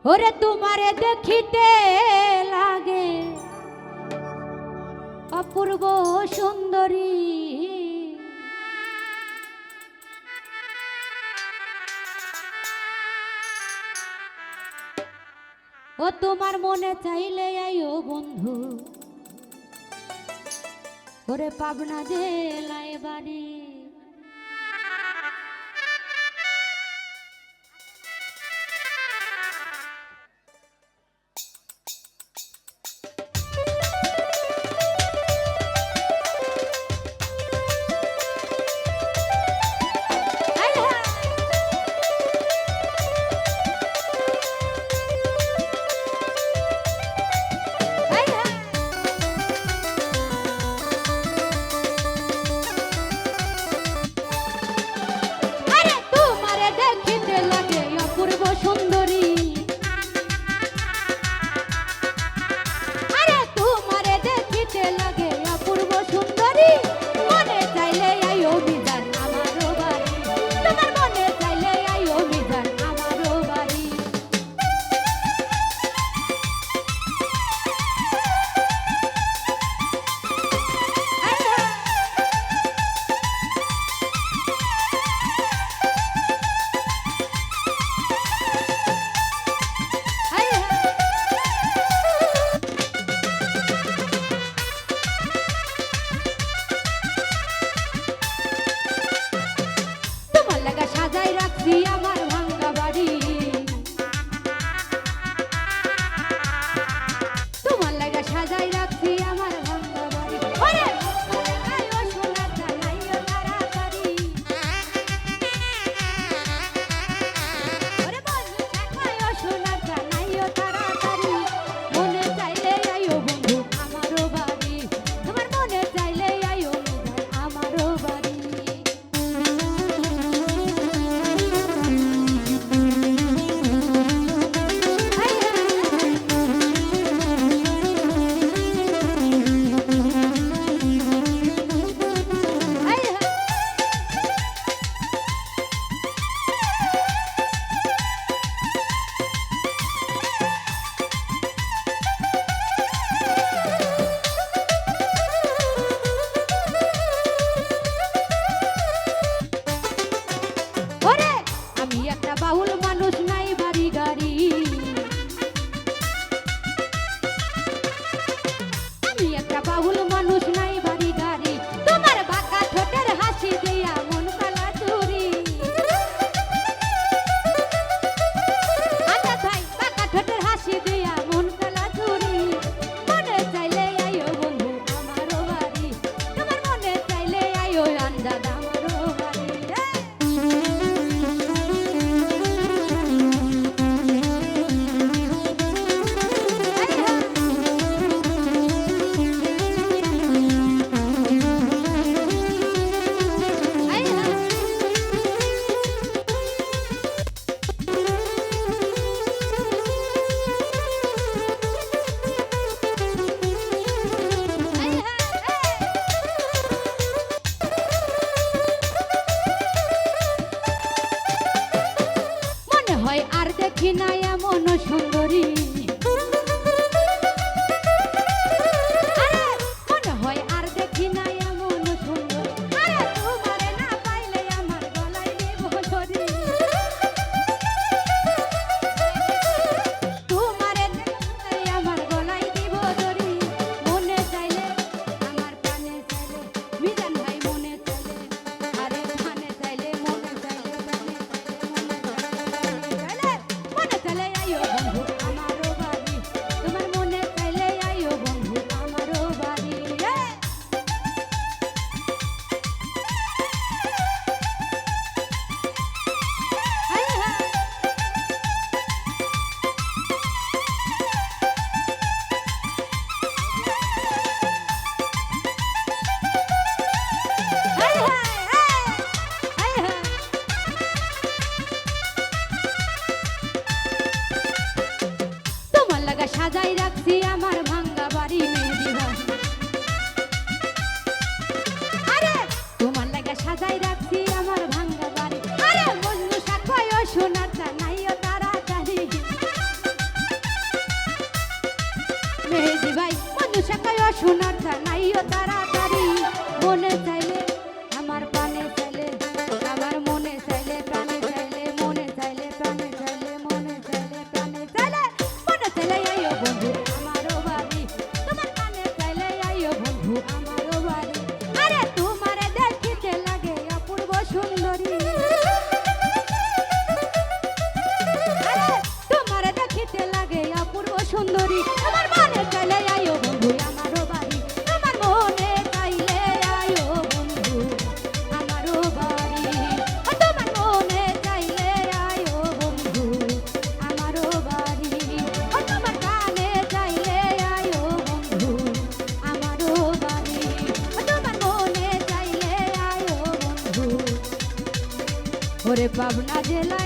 ওরে তোমারে দেখিতে লাগে অপূর্ব সুন্দরী, ও তোমার মনে চাইলে আইও বন্ধু, ওরে পাবনা জেলায় বাড়ি। দেখি না এমন সুন্দরী, মনে হয় আর দেখি না এমন সুন্দরী, তোমারে না পাইলে আমার গলায় দেব ধরি, তোমারে আমার গলায় দেব ধরি, মনে চাইলে আমার প্রাণে চাইলে মিজান ভাই মনে চাইলে, আরে প্রাণে চাইলে মনে চাইলে প্রাণে চাইলে মনে চাইলে মনে চাইলে আইও বন্ধু আমারও সোনার জানাইও তাড়াতাড়ি মনে চাইলে আমার প্রাণে চাইলে আমার মনে চাইলে প্রাণে চাইলে মনে চাইলে প্রাণে চাইলে মনে চাইলে প্রাণে চাইলে মনে চাইলে আইও বন্ধু আমারও বাড়ি তোমার প্রাণে চাইলে আইও বন্ধু আমারও বাড়ি আরে তোমারে দেখিতে লাগে অপূর্ব সুন্দরী আরে তোমারে দেখিতে লাগে অপূর্ব সুন্দরী তোমার মনে চাইলে আইও বন্ধু আমারও বাড়ি তোমার মনে চাইলে আইও বন্ধু আমারও বাড়ি তোমার মনে চাইলে আইও বন্ধু আমারও বাড়ি তোমার কানে চাইলে আইও বন্ধু আমারও বাড়ি তোমার মনে চাইলে আইও বন্ধু ওরে পাবনা জেলা